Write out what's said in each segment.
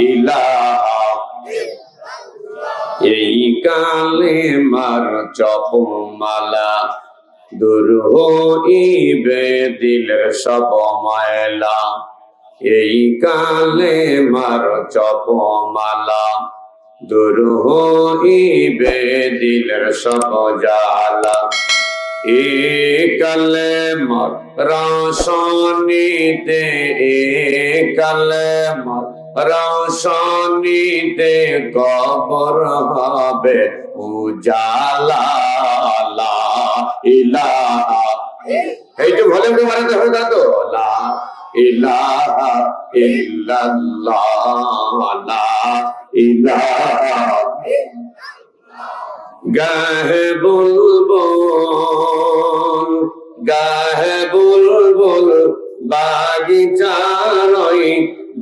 ইলাহা, এই কালেমার জপমালা দূর হইবে দিলের সব ময়লা। এই কালেমার জপমালা দূর হইবে দিলের সব জ্বালা। এ কালেমার রোশনীতে, এ কালেমার রোশনীতে কবর হবে উজালা। লা ইলাহা, এইটু ভলিউম বাড়াতে হবে দাদু। লা ইলাহা ইল্লাল্লাহ, লা ইলাহা। গাহে বুলবুল, গাহে বুলবুল বাগিচারই,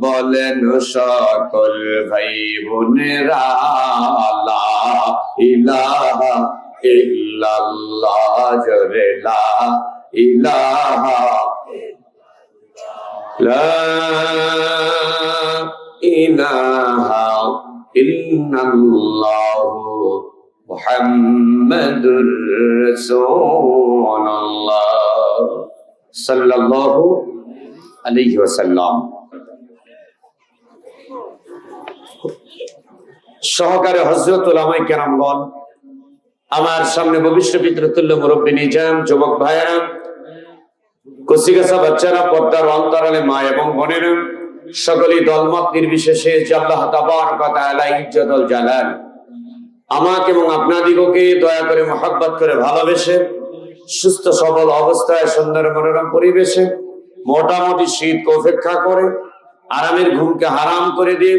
বলেন সকল ভাই বোনেরা, লা ইলাহা ইল্লাল্লাহ, জোরে লা ইলাহা। লা ইলাহা ইল্লাল্লাহু মুহাম্মাদুর রাসূলুল্লাহ সাল্লাল্লাহু আলাইহি ওয়াসাল্লাম। সহকারে হযরত উলামায়ে কেরামগণ, আমার সামনে ভবিষ্যৎ পিতৃতুল্য মুরব্বী নিজাম, যুবক ভাইয়েরা, কচিকাঁচা বাচ্চারা, পর্দার অন্তরালে মা এবং বোনেরা, সকলেই দলমত নির্বিশেষে আল্লাহ তাবারক ওয়া তাআলা ইজ্জতুল জালাল আমাকে এবং আপনাদিগকে দয়া করে মহব্বত করে ভালোবেসে সুস্থ সবল অবস্থায় সুন্দর মনোরম পরিবেশে মোটামুটি শীতকে উপেক্ষা করে আরামের ঘুমকে হারাম করে দিয়ে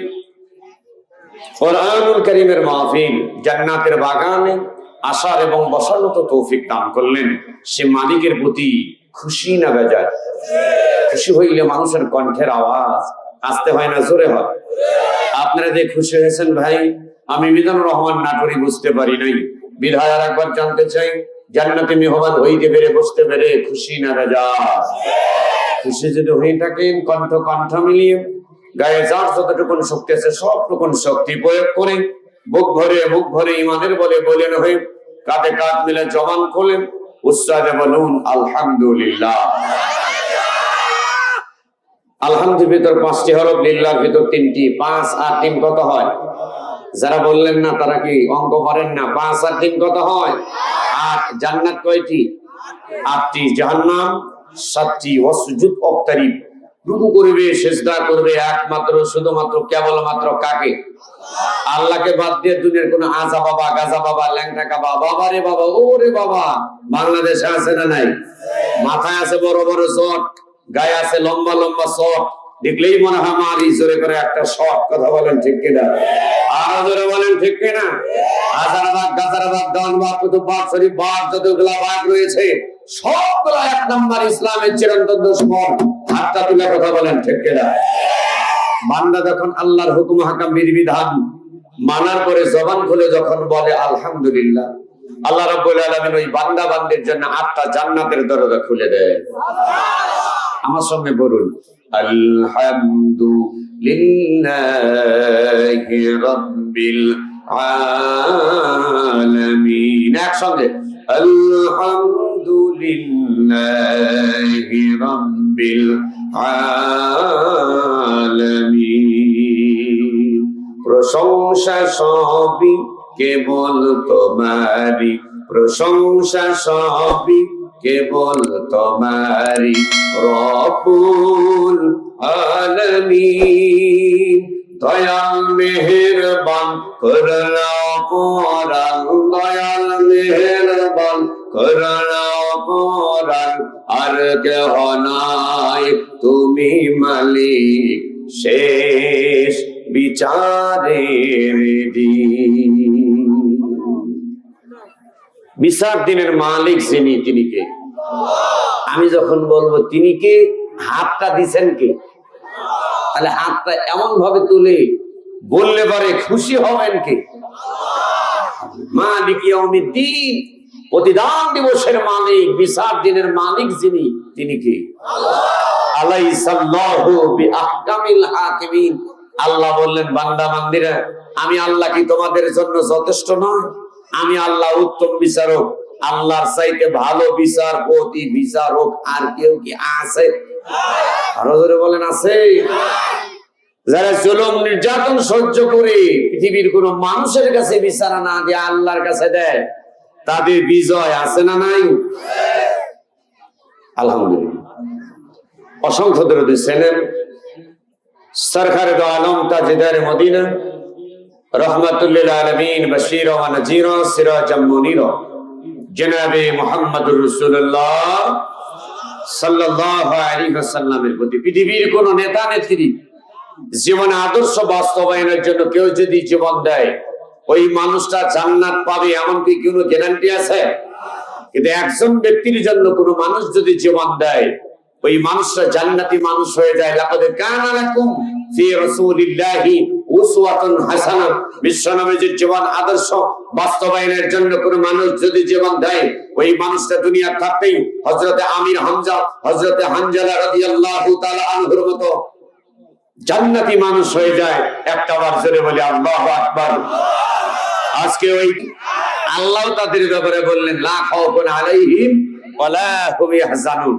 কোরআনুল কারীমের মাহফিল, জান্নাতের বাগানে আসার এবং বসার মতো তৌফিক দান করলেন। সে মালিকের প্রতি খুশি না বেজার? খুশি হইলে মানুষের কণ্ঠের আওয়াজ আসতে হয় না জোরে হয়? আপনারা যে খুশি হয়েছেন ভাই, আমি মিজানুর রহমান নাটোরি বুঝতে পারি নাই, বিধায় আর একবার জানতে চাই, জান্নাতে মেহমান হইতে পেরে বসতে পেরে খুশি না বেজার? খুশি যদি হয়ে থাকেন, কণ্ঠ কণ্ঠ মিলিয়ে গায়ে যার যতটুকুন শক্তি আছে সবটুকুন শক্তি প্রয়োগ করে বুক ভরে ইমানের বলে বলেন হয়ে কাঁধে কাঁধ মিলে জবান খোলেন, উচ্চারে বলুন আলহামদুলিল্লাহ। আলহামদুর ভিতর 5টি হরফ, লিল্লাহর ভিতর 3টি। 5 আর 3 কত হয়? যারা বললেন না তারা কি অঙ্ক পারেন না? 5 আর 3 কত হয়? 8। জান্নাত কয়টি? 8টি। জাহান্নাম 7টি। ওয়াসজুদ ওয়াক্তারিব, রুকু করবে, সিজদা করবে একমাত্র শুধুমাত্র কেবলমাত্র কাকে? আল্লাহকে বাদ দিয়ে দুনিয়ার কোন আজা বাবা, গাজা বাবা, ল্যাংটা বাবা, বাবা রে বাবা, ওরে বাবা, বাংলাদেশে আছে না নাই? মাথায় আছে বড় বড় চট, গায়ে আছে লম্বা লম্বা চট, দেখলেই মনে হয় মারি জোরে করে একটা শট। কথা বলেন ঠিক কিনা? আর জোরে বলেন ঠিক কিনা? হাজারাবাদ, গাজারাবাদ, দানবাদ, কুতুববাদ, শরীফবাদ, যতগুলা বাদ রয়েছে সবগুলা 1 নম্বর ইসলামের চিরন্তন দুশমন। হাতটা তুলে কথা বলেন ঠিক কিনা? বান্দা যখন আল্লাহর হুকুম হাকাম বিধিবিধান মানার পরে জবান খুলে যখন বলে আলহামদুলিল্লাহ, আল্লাহ রাব্বুল আলামিন ওই বান্দা বান্দির জন্য 8টা জান্নাতের দরজা খুলে দেয়। আমার সঙ্গে বলুন আলহামদুলিল্লাহি রাব্বিল আলামিন। একসঙ্গে আলহামদুলিল্লাহি রাব্বিল আলামিন। প্রশংসা সবই কেবল তোমারি, প্রশংসা সবই কেবল তোমারি রব্বুল আলামিন। দয়াল মেহেরবান করুণা পরাণ, দয়াল মেহেরবান করুণা পরাণ, আর কেহ নাই তুমি মালিক শেষ বিচারের দিন। বিচার দিনের মালিক যিনি, তিনি কে? আমি যখন বলবো তিনি কে, হাতটা দিছেন কে? তাহলে হাতটা এমন ভাবে তুলে বললে পারে খুশি হবেন কে? মালিক ইয়াউমিদ্দিন, প্রতিদান দিবসের মালিক, বিচার দিনের মালিক যিনি, তিনি কে? আলাইসাল্লাহু বিআহকামিল হাকিমিন। আল্লাহ বললেন, বান্দা বান্দিরা, আমি আল্লাহ কি তোমাদের জন্য যথেষ্ট নয়? আমি আল্লাহ উত্তম বিচারক। আল্লাহর চাইতে ভালো বিচারপতি বিচারক আর কেউ কি আছে? আরো জোরে বলেন, আছে? যারা জুলুম নির্যাতন সহ্য করে পৃথিবীর কোন মানুষের কাছে বিচারা না দিয়ে আল্লাহর কাছে দেয়, তাদের বিজয় আছে না নাই? আলহামদুলিল্লাহ। অসংখ্য দরুদ ছিলেন সরকারে দো আলম তাজদার মদিনা রহমাতুল লিল আলামিন বাশীরা ওয়া নাযীরা সিরাজাম মুনীরা জনাবে মুহাম্মদুর রাসূলুল্লাহ সাল্লাল্লাহু আলাইহি ওয়াসাল্লামের প্রতি। পৃথিবীর কোন নেতা নেত্রী জীবনে আদর্শ বাস্তবায়নের জন্য কেউ যদি জীবন দেয়, ওই মানুষটা জান্নাত পাবে এমন কি কোনো গ্যারান্টি আছে? কিন্তু একজন ব্যক্তির জন্য কোনো মানুষ যদি জীবন দেয়, ওই মানুষটা জান্নাতি মানুষ হয়ে যায়। লাকাদ কানা লাকুম ফি রাসূলিল্লাহি উসওয়াতুন হাসানা। বিশ্বনবীর জীবন আদর্শ বাস্তবায়নের জন্য কোনো মানুষ যদি জীবন দেয়, ওই মানুষটা দুনিয়া থাকতেই হযরতে আমির হামজা, হযরতে হানজালা রাদিয়াল্লাহু তাআলা আনহুর মতো জান্নাতি মানুষ হয়ে যায়। একটা বার জোরে বলি আল্লাহু আকবার। আজকে ওই আল্লাহ তাদের ব্যাপারে বললেন, লা খাউফুন আলাইহিম ওয়ালা হুম ইয়াহজানুন।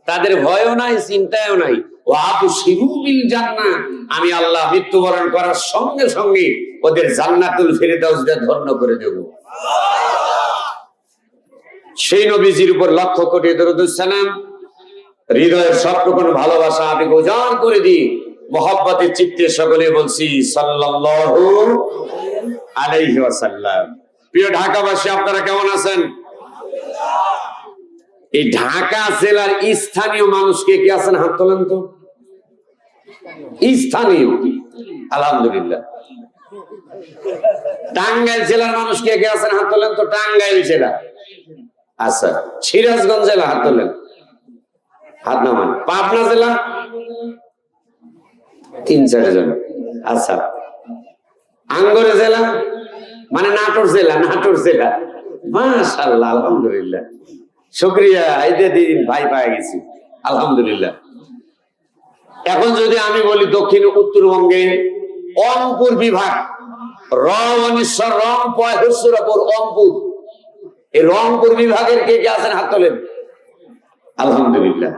তাদের ভয়ও নাই, চিন্তাও নাই। ওয়া আবশিরু বিল জান্নাহ। আমি আল্লাহ মৃত্যুবরণ করার সঙ্গে সঙ্গে ওদের জান্নাতুল ফিরদাউস দিয়ে ধন্য করে দেব। সেই নবীজির উপর লক্ষ কোটি দরুদ সালাম, হৃদয়ের সবটুকু ভালোবাসা আমি উজাড় করে দিই মোহাব্বতের চিত্তে সকলে বলছি সাল্লাল্লাহু আলাইহি ওয়াসাল্লাম। প্রিয় ঢাকাবাসী, আপনারা কেমন আছেন? এই ঢাকা জেলার স্থানীয় মানুষ কে কে আছেন? হাত তোলেন তো। স্থানীয়, আলহামদুলিল্লাহ। টাঙ্গাইল জেলার মানুষ কে কে আছেন? হাত তোলেন তো। টাঙ্গাইল জেলা, আচ্ছা। সিরাজগঞ্জ জেলা, হাত তোলেন, হাত নামান। পাবনা জেলা 3-4 জন, আচ্ছা। আঙ্গরে জেলা মানে নাটোর জেলা, নাটোর জেলা, মাশাআল্লাহ, আলহামদুলিল্লাহ, শুকরিয়া। এই যে দিন ভাই পাই গেছি, আলহামদুলিল্লাহ। এখন যদি আমি বলি দক্ষিণ উত্তরবঙ্গে রংপুর বিভাগ, রংপুর, রংপুর, এই রংপুর বিভাগের কে কে আছেন? হাত তোলেন, আলহামদুলিল্লাহ,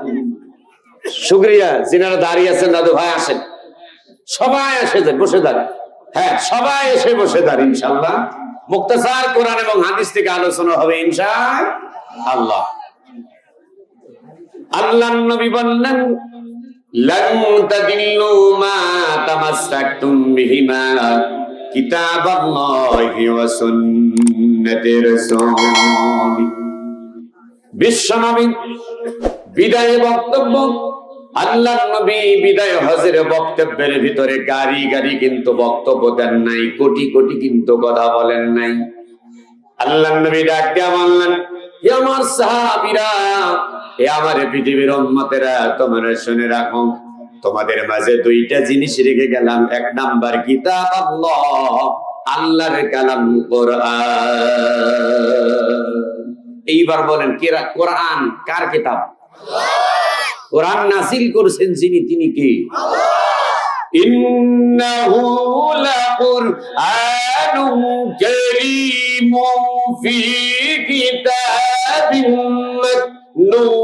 শুকরিয়া। যিনারা দাঁড়িয়ে আছেন দাদু ভাই আসেন, সবাই এসে বসে দাঁড়ান। হ্যাঁ, সবাই এসে বসে দাঁড়ান। ইনশাআল্লাহ মুক্তাসার কোরআন এবং হাদিস থেকে আলোচনা হবে ইনশাআল্লাহ। আল্লাহর নবী বললেন, লান তাদিল্লু মা তামাসসাকতুম বিহিমা কিতাবাল্লাহি ওয়া সুন্নাতি রাসূল। বিশ্বনবী বিদায় বক্তব্য, আল্লাহর নবী বিদায় হজের বক্তব্যের ভিতরে গাড়ি গাড়ি কিন্তু বক্তব্য দেন নাই, কোটি কোটি কিন্তু কথা বলেন নাই। আল্লাহর নবী ডাক দিয়া বললেন, হে আমার সাহাবীরা, হে আমার পৃথিবীর উম্মতেরা, তোমরা শুনে রাখো, তোমাদের মাঝে দুইটা জিনিস রেখে গেলাম। এক নাম্বার কিতাব আল্লাহ, আল্লাহর কালাম কোরআন। এইবার বলেন, কোরআন কার কিতাব? কোরআন নাযিল করেছেন যিনি, তিনি কে? ইন্নাহু লাকুরআনুন কারীমুন ফি কিতাবিন মাকনুন।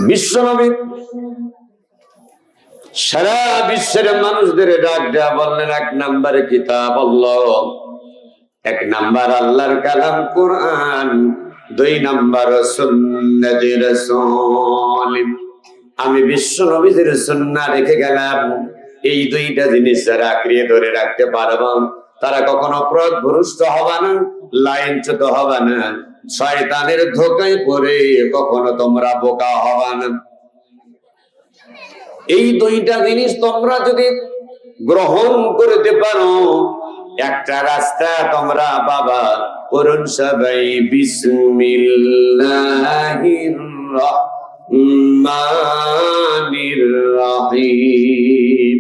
বিশ্বনবী সারা বিশ্বের মানুষদের ডাক দেয়া বললেন, এক নম্বরে কিতাব আল্লাহ, এক নাম্বার আল্লাহর কালাম কোরআন, 2 নাম্বার সুন্নাতে রাসূল। আমি বিশ্ব নবীদের সুন্নাহ রেখে গেলাম। এই দুইটা জিনিস যারা আঁকড়িয়ে ধরে রাখতে পারবে, তারা কখনো পথভ্রষ্ট হবে না, লাইনচ্যুত হবে না, শয়তানের ধোঁকায় পড়ে কখনো তোমরা বোকা হবে না। এই দুইটা জিনিস তোমরা যদি গ্রহণ করতে পারো, একটা রাস্তা তোমরা বাবা। করুন সবাই বিসমিল্লাহির রহমানির রহিম।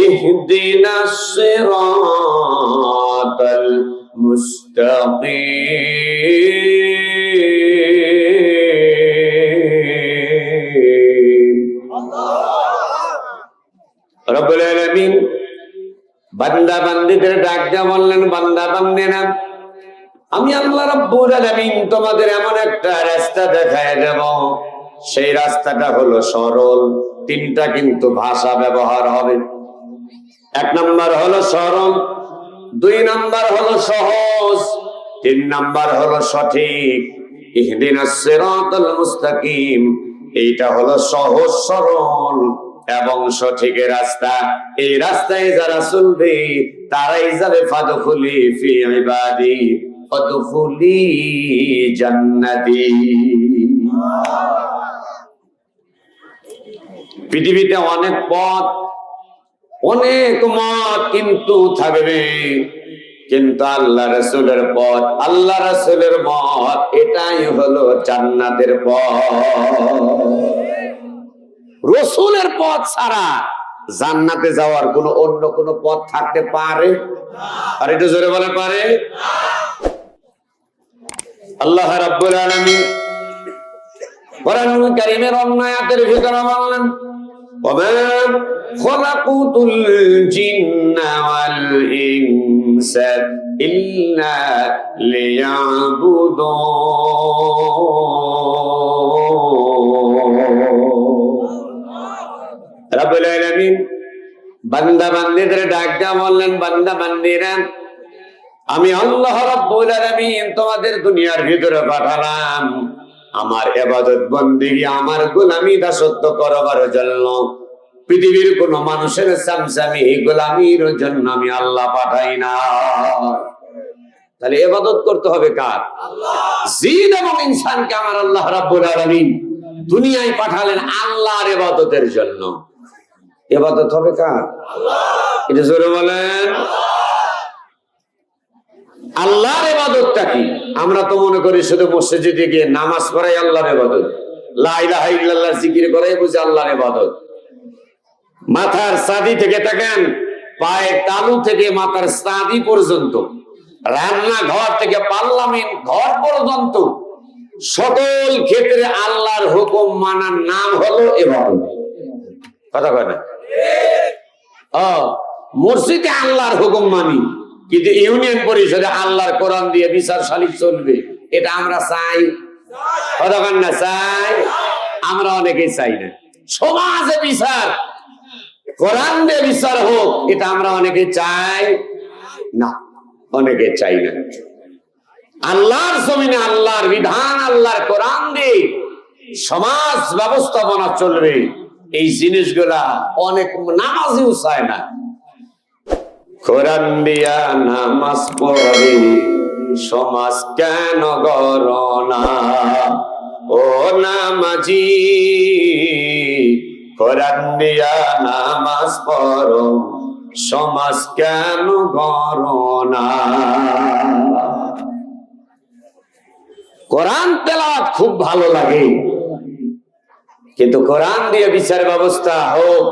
ইহদিনাস সিরাতাল মুস্তাকিম। রব্বুল আলামিন বান্দা বান্দীদের ডাক দিয়ে বললেন, বান্দা বান্দিরা, আমি আল্লাহ রাব্বুল আলামিন তোমাদের এমন একটা রাস্তা দেখায় দেব, সেই রাস্তাটা হলো সরল। তিনটা কিন্তু ভাষা ব্যবহার হবে। এক নাম্বার হলো সরল, দুই নাম্বার হলো সহজ, তিন নাম্বার হলো সঠিক। ইহদিনাস সিরাতাল মুস্তাকিম, এইটা হলো সহজ সরল এবং সঠিক রাস্তা। এই রাস্তায় যারা চলবে তারাই যাবে ফাদখুলি ফি ইবাদি ফাদখুলি জান্নাতি। পৃথিবীতে অনেক পথ, অনেক মত কিন্তু থাকবে, কিন্তু আল্লাহ রাসূলের পথ, আল্লাহ রাসূলের মত, এটাই হলো জান্নাতের পথ। রাসূলের পথ ছাড়া জান্নাতে যাওয়ার কোন অন্য কোন পথ থাকতে পারে? আর একটু জোরে বলে পারে? আল্লাহ রাব্বুল আলামিন কোরআনুল কারীমের অন্য আয়াতের ভিতরে বললেন, ওয়া খলাকুতুল জিন্না ওয়াল ইনসা ইল্লা লিয়াবুদুন। রব্বুল আলামিন বান্দা বান্দীদের ডাক দিয়ে বললেন, বান্দা বান্দীরা, আমি আল্লাহ রাব্বুল আলামিন তোমাদের দুনিয়ার ভিতরে পাঠালাম আমার ইবাদত বন্দেগী, আমার গোলামি দাসত্ব করবার জন্য। পৃথিবীর কোন মানুষের সামসামি গোলামির জন্য আমি আল্লাহ পাঠাই না। তাহলে ইবাদত করতে হবে কার? আল্লাহ। জিন এবং ইনসানকে আমার আল্লাহ রাব্বুল আলামিন দুনিয়ায় পাঠালেন আল্লাহর ইবাদতের জন্য। ইবাদত হবে কার? আল্লাহ। এটা জোরে বলেন। আল্লাহর ইবাদতটা কি? আমরা তো মনে করি শুধু মসজিদে গিয়ে নামাজ পড়াই আল্লাহর ইবাদত, লা ইলাহা ইল্লাল্লাহ জিকির করাই বুঝি আল্লাহর ইবাদত। মাথার সাদি থেকে থাকেন, পায়ের তালু থেকে মাথার সাদি পর্যন্ত, রান্না ঘর থেকে পার্লামেন্ট ঘর পর্যন্ত সকল ক্ষেত্রে আল্লাহর হুকুম মানার নাম হলো ইবাদত। কথা কয় না? মসজিদে আল্লাহর হুকুম মানি, কিন্তু ইউনিয়ন পরিষদে আল্লাহর কোরআন দিয়ে বিচার সালিস চলবে, এটা আমরা চাই? কথা কয় না? চাই? আমরা অনেকেই চাই না। সমাজে বিচার, কোরআন দিয়ে বিচার হোক, এটা আমরা অনেকে চাই না, অনেকে চাই না। আল্লাহর জমিনে আল্লাহর বিধান, আল্লাহর কোরআন দিয়ে সমাজ ব্যবস্থাপনা চলবে, এই জিনিসগুলা অনেক নামাজিও চায় না। কোরআন দিয়া নামাজ পড়ে সমাজ কেন গড়না? ও নামাজি, কোরআন দিয়া নামাজ পড়ো সমাজ কেন গড়না? কোরআন তেলাওয়াত খুব ভালো লাগে, কিন্তু কোরআন দিয়ে বিচার ব্যবস্থা হোক,